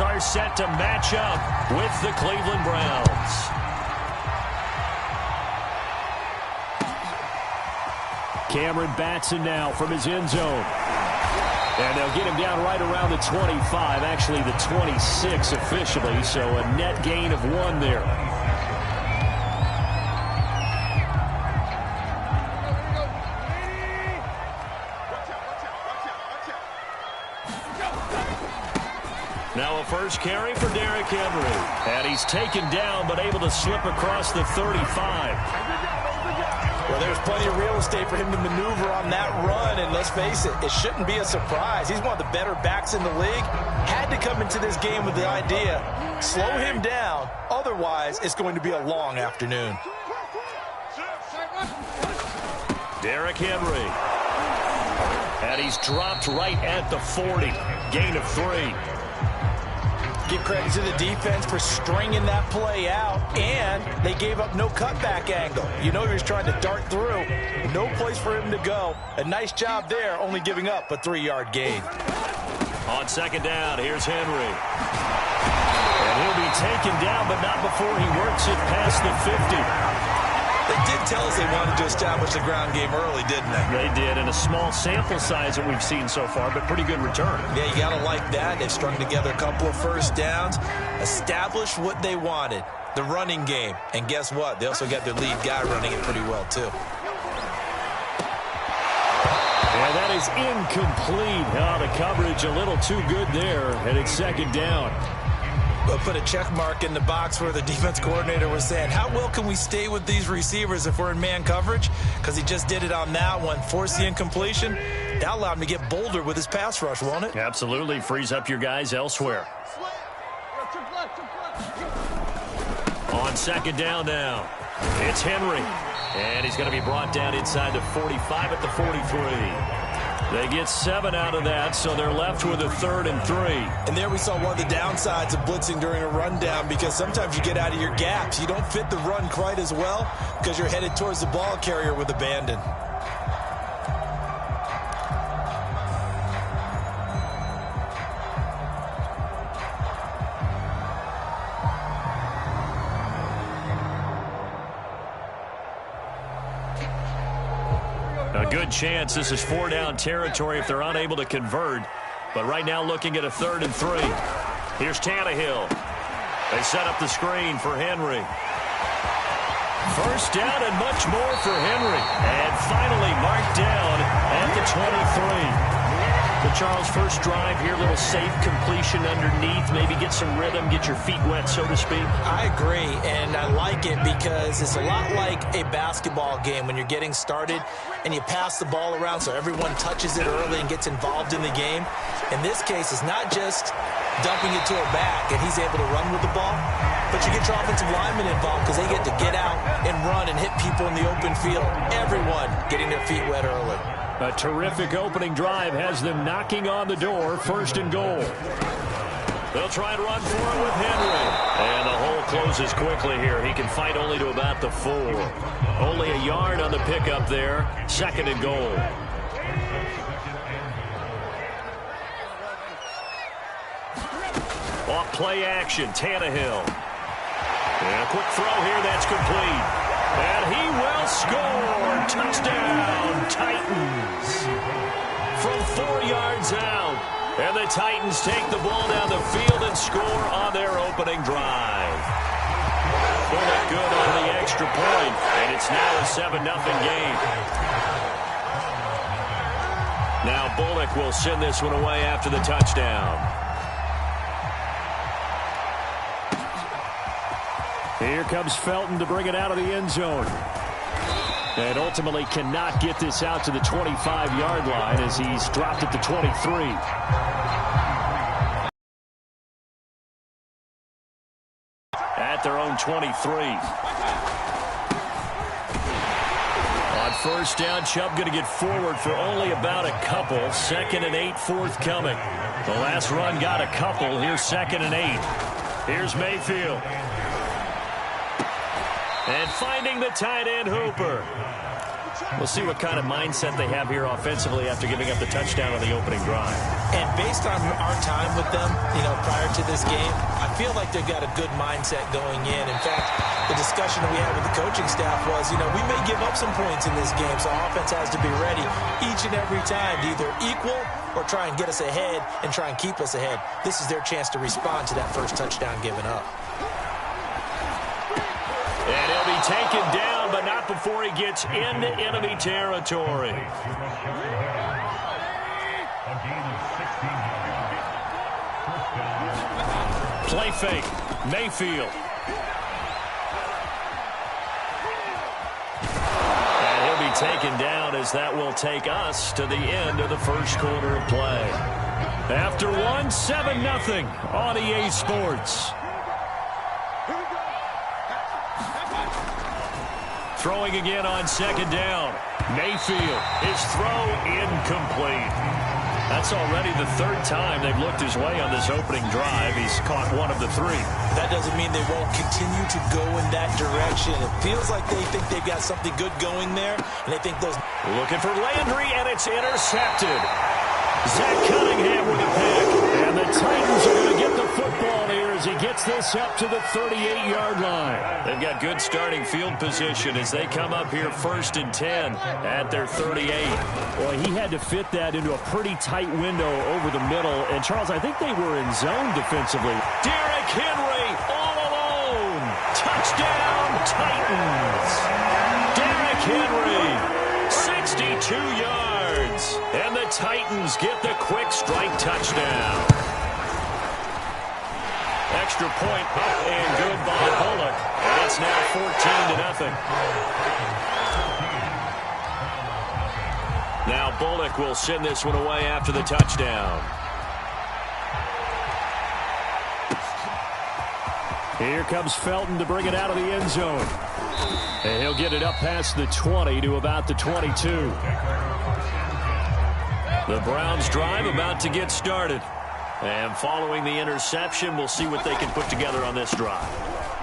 Are set to match up with the Cleveland Browns. Cameron Batson now from his end zone. And they'll get him down right around the 25, actually the 26 officially, so a net gain of 1 there. Now a first carry for Derrick Henry. And he's taken down but able to slip across the 35. Well, there's plenty of real estate for him to maneuver on that run, and let's face it, it shouldn't be a surprise. He's one of the better backs in the league. Had to come into this game with the idea, slow him down, otherwise it's going to be a long afternoon. Derrick Henry. And he's dropped right at the 40. Gain of 3. Give credit to the defense for stringing that play out, and they gave up no cutback angle. You know he was trying to dart through. No place for him to go. A nice job there, only giving up a 3-yard gain. On second down, here's Henry. And he'll be taken down, but not before he works it past the 50. They did tell us they wanted to establish the ground game early, didn't they? They did, and a small sample size that we've seen so far, but pretty good return. Yeah, you got to like that. They've strung together a couple of first downs, established what they wanted, the running game. And guess what? They also got their lead guy running it pretty well, too. Yeah, that is incomplete. Oh, the coverage a little too good there, and it's second down. We'll put a check mark in the box where the defense coordinator was saying, how well can we stay with these receivers if we're in man coverage? Because he just did it on that one, forced the incompletion. That allowed him to get bolder with his pass rush, won't it? Absolutely. Frees up your guys elsewhere. On second down now, it's Henry. And he's going to be brought down inside the 45 at the 43. They get 7 out of that, so they're left with a 3rd and 3. And there we saw one of the downsides of blitzing during a rundown, because sometimes you get out of your gaps. You don't fit the run quite as well because you're headed towards the ball carrier with abandon. A good chance this is 4-down territory if they're unable to convert. But right now looking at a 3rd and 3. Here's Tannehill. They set up the screen for Henry. First down and much more for Henry. And finally marked down at the 23. The Charles first drive here, little safe completion underneath, maybe get some rhythm, get your feet wet, so to speak. I agree, and I like it because it's a lot like a basketball game when you're getting started and you pass the ball around so everyone touches it early and gets involved in the game. In this case, it's not just dumping it to a back and he's able to run with the ball, but you get your offensive linemen involved because they get to get out and run and hit people in the open field. Everyone getting their feet wet early. A terrific opening drive has them knocking on the door, 1st and goal. They'll try and run for it with Henry. And the hole closes quickly here. He can fight only to about the 4. Only a yard on the pickup there, 2nd and goal. Off play action, Tannehill. And a quick throw here, that's complete. And he will score. Touchdown, Titans. From 4 yards out. And the Titans take the ball down the field and score on their opening drive. Bullock good on the extra point. And it's now a 7-0 game. Now Bullock will send this one away after the touchdown. Here comes Felton to bring it out of the end zone. And ultimately cannot get this out to the 25-yard line as he's dropped at the 23. At their own 23. On first down, Chubb going to get forward for only about a couple. 2nd and 8 forthcoming. The last run got a couple. Here's 2nd and 8. Here's Mayfield. And finding the tight end Hooper. We'll see what kind of mindset they have here offensively after giving up the touchdown on the opening drive. And based on our time with them, prior to this game, I feel like they've got a good mindset going in. In fact, the discussion that we had with the coaching staff was, we may give up some points in this game, so offense has to be ready each and every time to either equal or try and get us ahead and try and keep us ahead. This is their chance to respond to that first touchdown given up. And he'll be taken down, but not before he gets into enemy territory. Play fake. Mayfield. And he'll be taken down as that will take us to the end of the first quarter of play. After one, 7-0 on EA Sports. Throwing again on second down. Mayfield, his throw incomplete. That's already the third time they've looked his way on this opening drive. He's caught one of the three. That doesn't mean they won't continue to go in that direction. It feels like they think they've got something good going there, and they think those... Looking for Landry, and it's intercepted. Zach Cunningham with a pick. And the Titans are going to get the football here as he gets this up to the 38-yard line. They've got good starting field position as they come up here 1st and 10 at their 38. Well, he had to fit that into a pretty tight window over the middle. And, Charles, I think they were in zone defensively. Derrick Henry all alone. Touchdown, Titans. Derrick Henry, 62 yards. And the Titans get the quick strike touchdown. Extra point up and good by Bullock. And it's now 14-0. Now Bullock will send this one away after the touchdown. Here comes Felton to bring it out of the end zone. And he'll get it up past the 20 to about the 22. The Browns drive about to get started. And following the interception, we'll see what they can put together on this drive.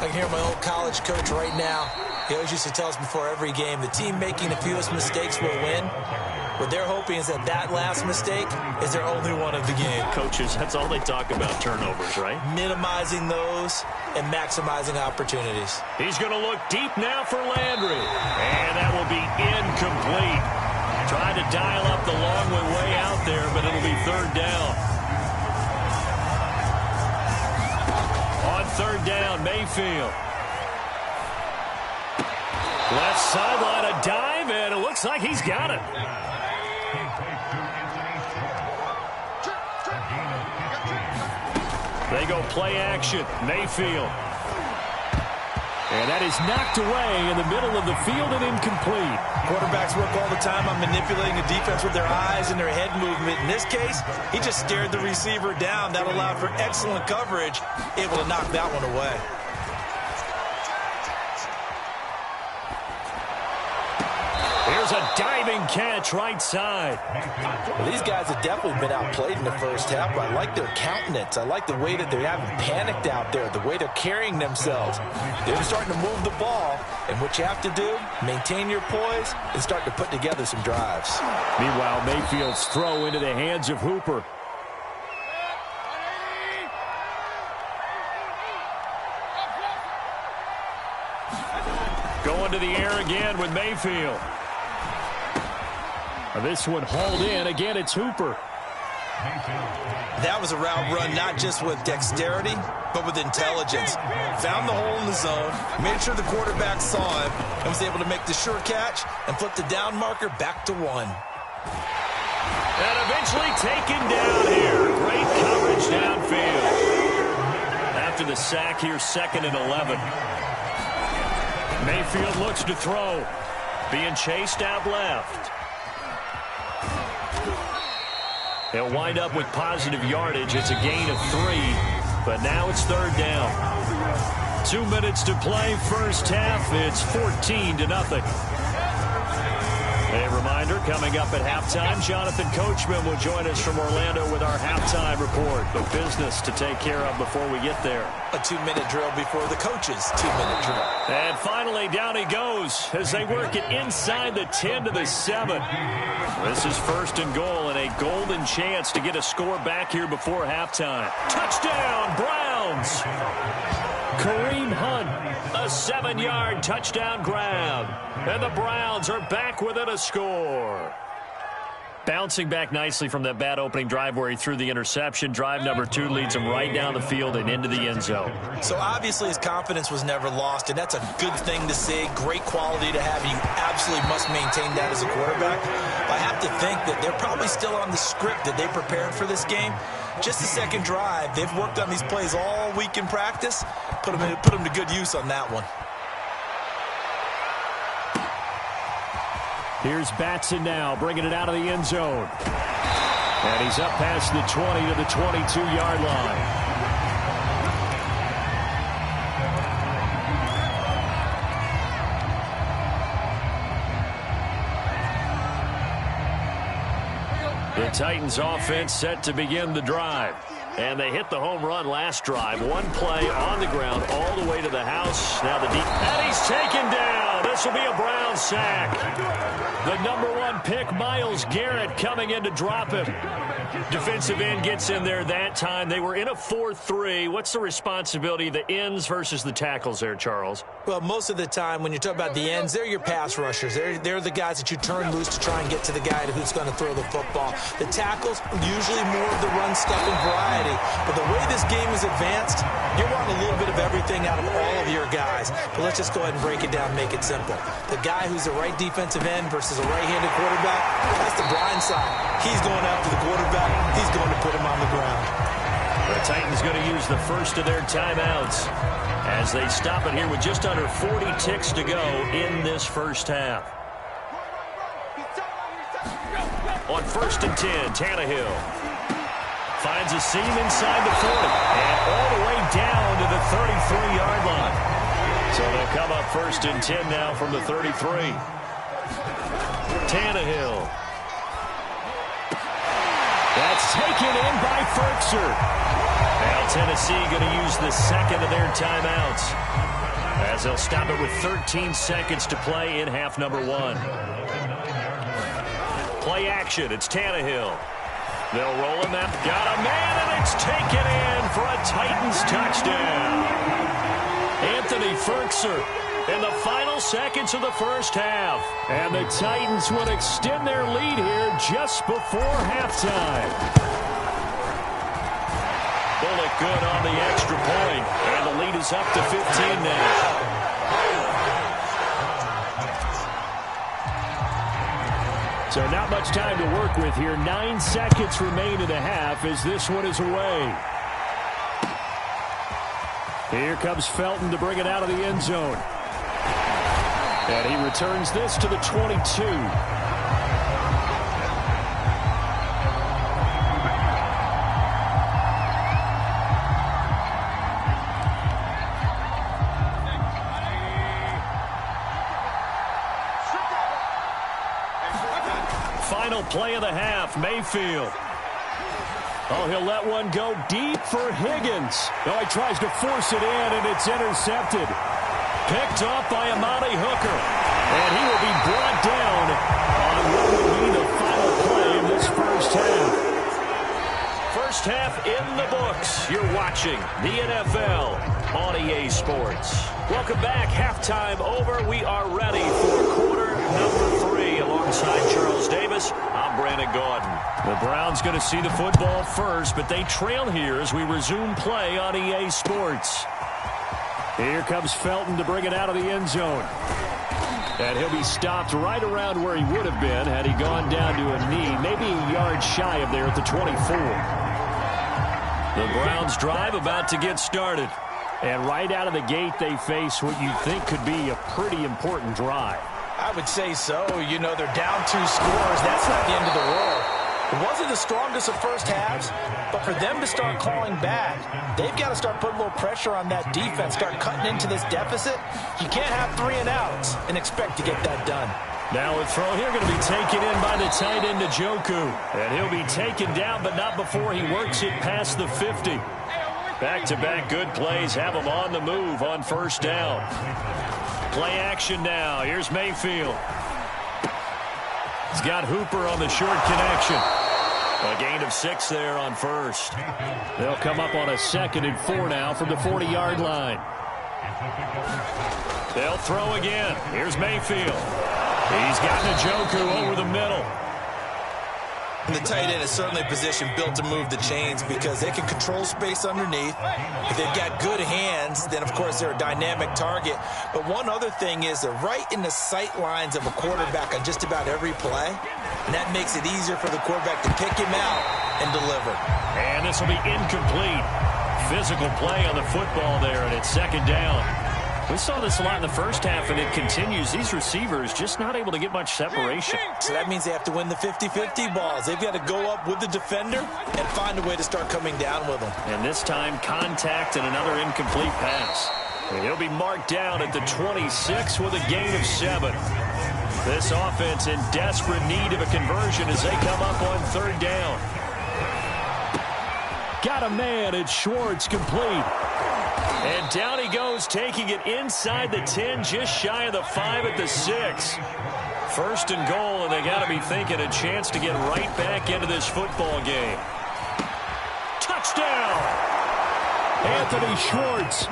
I can hear my old college coach right now. He always used to tell us before every game, the team making the fewest mistakes will win. What they're hoping is that that last mistake is their only one of the game. Coaches, that's all they talk about, turnovers, right? Minimizing those and maximizing opportunities. He's going to look deep now for Landry. And that will be incomplete. Tried to dial up the long way out there, but it'll be third down. On third down, Mayfield. Left sideline, a dive, and it looks like he's got it. They go play action. Mayfield. And that is knocked away in the middle of the field and incomplete. Quarterbacks work all the time on manipulating the defense with their eyes and their head movement. In this case, he just stared the receiver down. That allowed for excellent coverage, able to knock that one away. Here's a diving catch right side. Well, these guys have definitely been outplayed in the first half, but I like their countenance. I like the way that they haven't panicked out there, the way they're carrying themselves. They're starting to move the ball, and what you have to do, maintain your poise and start to put together some drives. Meanwhile, Mayfield's throw into the hands of Hooper. Going to the air again with Mayfield. This one hauled in. Again, it's Hooper. That was a route run not just with dexterity, but with intelligence. Found the hole in the zone, made sure the quarterback saw him, and was able to make the sure catch and flip the down marker back to 1. And eventually taken down here. Great coverage downfield. After the sack here, 2nd and 11. Mayfield looks to throw. Being chased out left. They'll wind up with positive yardage. It's a gain of 3, but now it's third down. 2 minutes to play, first half. It's 14-0. A reminder, coming up at halftime, Jonathan Coachman will join us from Orlando with our halftime report. But business to take care of before we get there. A 2-minute drill before the coach's 2-minute drill. And finally, down he goes as they work it inside the 10 to the 7. This is 1st and goal and a golden chance to get a score back here before halftime. Touchdown, Browns! Kareem Hunt, a 7-yard touchdown grab. And the Browns are back within a score. Bouncing back nicely from that bad opening drive where he threw the interception. Drive number 2 leads him right down the field and into the end zone. So obviously his confidence was never lost, and that's a good thing to see. Great quality to have. You absolutely must maintain that as a quarterback. I have to think that they're probably still on the script that they prepared for this game. Just the second drive. They've worked on these plays all week in practice. Put them to good use on that one. Here's Batson now, bringing it out of the end zone. And he's up past the 20 to the 22-yard line. The Titans offense set to begin the drive. And they hit the home run last drive. One play on the ground all the way to the house. Now the deep. And he's taken down. This will be a Brown sack. The number 1 pick, Myles Garrett, coming in to drop him. Defensive end gets in there that time. They were in a 4-3. What's the responsibility of the ends versus the tackles there, Charles? Well, most of the time when you talk about the ends, they're your pass rushers. They're the guys that you turn loose to try and get to the guy who's going to throw the football. The tackles, usually more of the run-stuffing variety. But the way this game is advanced, you're wanting a little bit of everything out of all of your guys. But let's just go ahead and break it down and make it simple. The guy who's the right defensive end versus a right-handed quarterback, that's the blind side. He's going after the quarterback. He's going to put him on the ground. The Titans going to use the first of their timeouts as they stop it here with just under 40 ticks to go in this first half. On 1st and 10, Tannehill finds a seam inside the 40 and all the way down to the 33-yard line. So they'll come up 1st and 10 now from the 33. Tannehill. That's taken in by Ferkser. Now Tennessee going to use the second of their timeouts as they'll stop it with 13 seconds to play in half number 1. Play action. It's Tannehill. They'll roll him out. Got a man, and it's taken in for a Titans touchdown. Anthony Ferkser in the final seconds of the first half. And the Titans will extend their lead here just before halftime. Bullock good on the extra point. And the lead is up to 15 now. So not much time to work with here. 9 seconds remain in the half as this one is away. Here comes Felton to bring it out of the end zone. And he returns this to the 22. Final play of the half, Mayfield. Oh, he'll let one go deep for Higgins. Oh, he tries to force it in, and it's intercepted. Picked off by Amani Hooker. And he will be brought down on what will be the final play of this first half. First half in the books. You're watching the NFL on EA Sports. Welcome back. Halftime over. We are ready for quarter number 3 alongside Charles Davis. I'm Brandon Gaudin. The Browns going to see the football first, but they trail here as we resume play on EA Sports. Here comes Felton to bring it out of the end zone. And he'll be stopped right around where he would have been had he gone down to a knee, maybe a yard shy of there at the 24. The Browns drive about to get started. And right out of the gate, they face what you think could be a pretty important drive. I would say so. You know, they're down 2 scores. That's not the end of the world. It wasn't the strongest of first halves, but for them to start clawing back, they've got to start putting a little pressure on that defense, start cutting into this deficit. You can't have 3 and outs and expect to get that done. Now a throw here going to be taken in by the tight end, Njoku. And he'll be taken down, but not before he works it past the 50. Back-to-back good plays have him on the move on first down. Play action now. Here's Mayfield. He's got Hooper on the short connection. A gain of 6 there on first. They'll come up on a 2nd and 4 now from the 40-yard line. They'll throw again. Here's Mayfield. He's got Njoku over the middle. And the tight end is certainly a position built to move the chains because they can control space underneath. If they've got good hands, then, of course, they're a dynamic target. But one other thing is they're right in the sight lines of a quarterback on just about every play. And that makes it easier for the quarterback to pick him out and deliver. And this will be incomplete. Physical play on the football there, and it's 2nd down. We saw this a lot in the first half, and it continues. These receivers just not able to get much separation. So that means they have to win the 50-50 balls. They've got to go up with the defender and find a way to start coming down with them. And this time, contact and another incomplete pass. And he'll be marked down at the 26 with a gain of 7. This offense in desperate need of a conversion as they come up on 3rd down. Got a man at Schwartz, complete. And down he goes, taking it inside the 10, just shy of the 5 at the 6. 1st and goal, and they got to be thinking a chance to get right back into this football game. Touchdown! Anthony Schwartz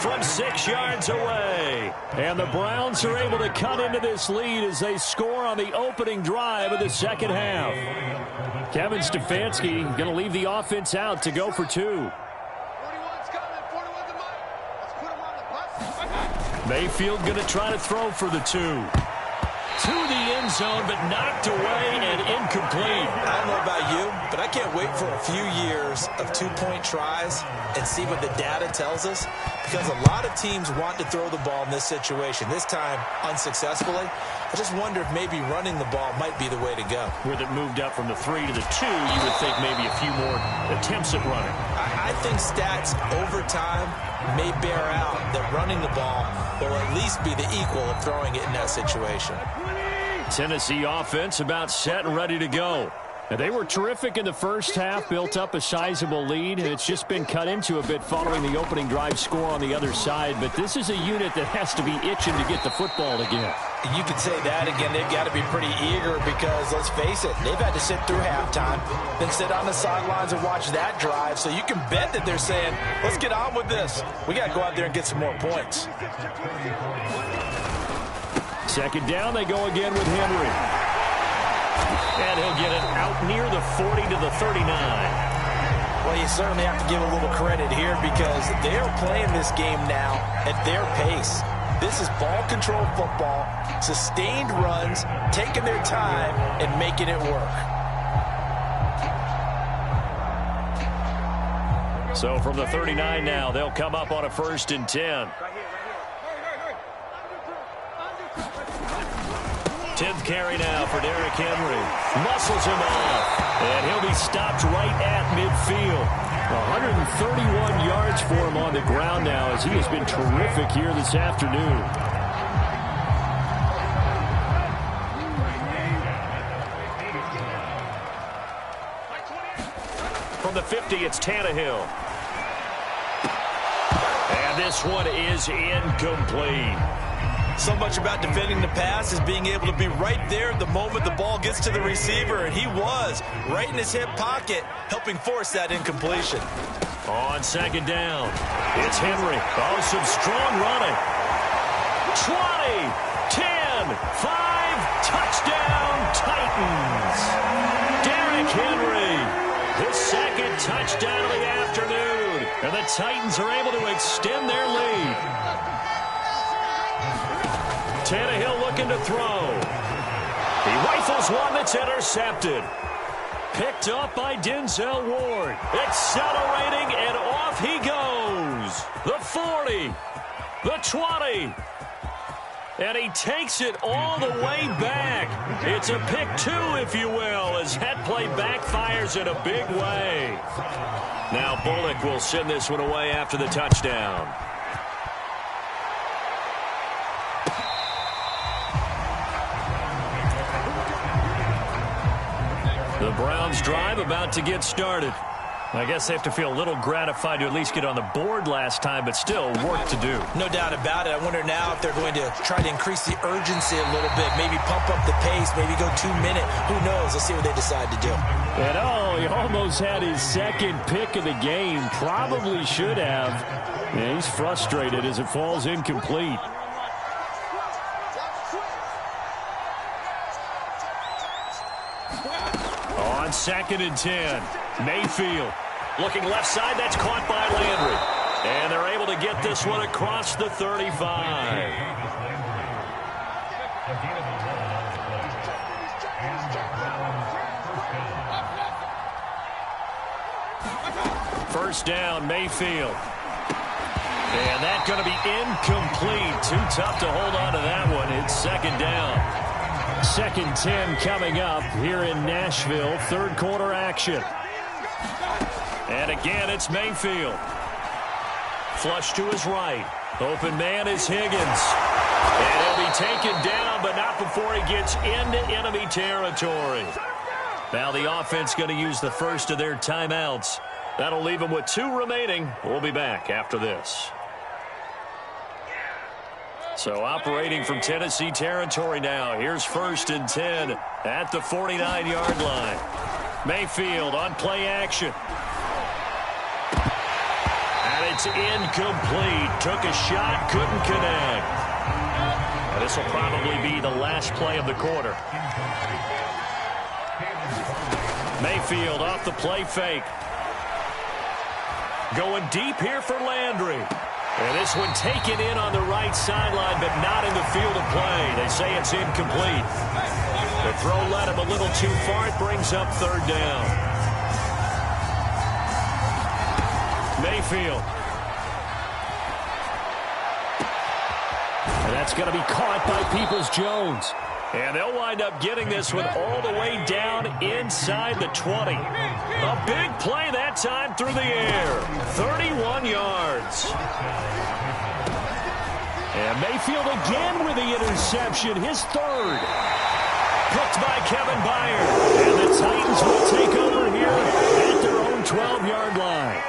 from 6 yards away. And the Browns are able to cut into this lead as they score on the opening drive of the 2nd half. Kevin Stefanski going to leave the offense out to go for 2. Mayfield going to try to throw for the 2. To the end zone, but knocked away and incomplete. I don't know about you, but I can't wait for a few years of 2-point tries and see what the data tells us, because a lot of teams want to throw the ball in this situation. This time, unsuccessfully. I just wonder if maybe running the ball might be the way to go. With it moved up from the 3 to the 2, you would think maybe a few more attempts at running. I think stats over time may bear out that running the ball will at least be the equal of throwing it in that situation. Tennessee offense about set and ready to go. And they were terrific in the first half, built up a sizable lead, and it's just been cut into a bit following the opening drive score on the other side. But this is a unit that has to be itching to get the football again. You could say that again. They've got to be pretty eager because, let's face it, they've had to sit through halftime, then sit on the sidelines and watch that drive. So you can bet that they're saying, let's get on with this. We got to go out there and get some more points. 2nd down, they go again with Henry. And he'll get it out near the 40 to the 39. Well, you certainly have to give a little credit here because they are playing this game now at their pace. This is ball control football, sustained runs, taking their time, and making it work. So from the 39 now, they'll come up on a 1st and 10. 10th carry now for Derrick Henry. Muscles him off. And he'll be stopped right at midfield. 131 yards for him on the ground now as he has been terrific here this afternoon. From the 50, it's Tannehill. And this one is incomplete. So much about defending the pass is being able to be right there the moment the ball gets to the receiver, and he was right in his hip pocket, helping force that incompletion. On 2nd down, it's Henry. Oh, some strong running. 20, 10, 5, touchdown, Titans. Derrick Henry, his 2nd touchdown of the afternoon, and the Titans are able to extend their lead. Tannehill looking to throw. He rifles one that's intercepted. Picked up by Denzel Ward. Accelerating, and off he goes. The 40. The 20. And he takes it all the way back. It's a pick 2, if you will, as that play backfires in a big way. Now Bullock will send this one away after the touchdown. Browns' drive about to get started. I guess they have to feel a little gratified to at least get on the board last time, but still work to do. No doubt about it. I wonder now if they're going to try to increase the urgency a little bit, maybe pump up the pace, maybe go 2 minute. Who knows? Let's see what they decide to do. And he almost had his second pick of the game. Probably should have. And he's frustrated as it falls incomplete. On 2nd and 10, Mayfield. Looking left side, that's caught by Landry. And they're able to get this one across the 35. First down, Mayfield. And that's going to be incomplete. Too tough to hold on to that one. It's 2nd down. 2nd 10 coming up here in Nashville. Third quarter action. And again, it's Mayfield. Flush to his right. Open man is Higgins. And he'll be taken down, but not before he gets into enemy territory. Now the offense going to use the first of their timeouts. That'll leave them with 2 remaining. We'll be back after this. So operating from Tennessee territory now. Here's 1st and 10 at the 49-yard line. Mayfield on play action. And it's incomplete. Took a shot, couldn't connect. And this will probably be the last play of the quarter. Mayfield off the play fake. Going deep here for Landry. And this one taken in on the right sideline, but not in the field of play. They say it's incomplete. The throw led him a little too far. It brings up 3rd down. Mayfield. And that's going to be caught by Peoples-Jones. And they'll wind up getting this one all the way down inside the 20. A big play that time through the air. 31 yards. And Mayfield again with the interception, his 3rd. Picked by Kevin Byard. And the Titans will take over here at their own 12-yard line.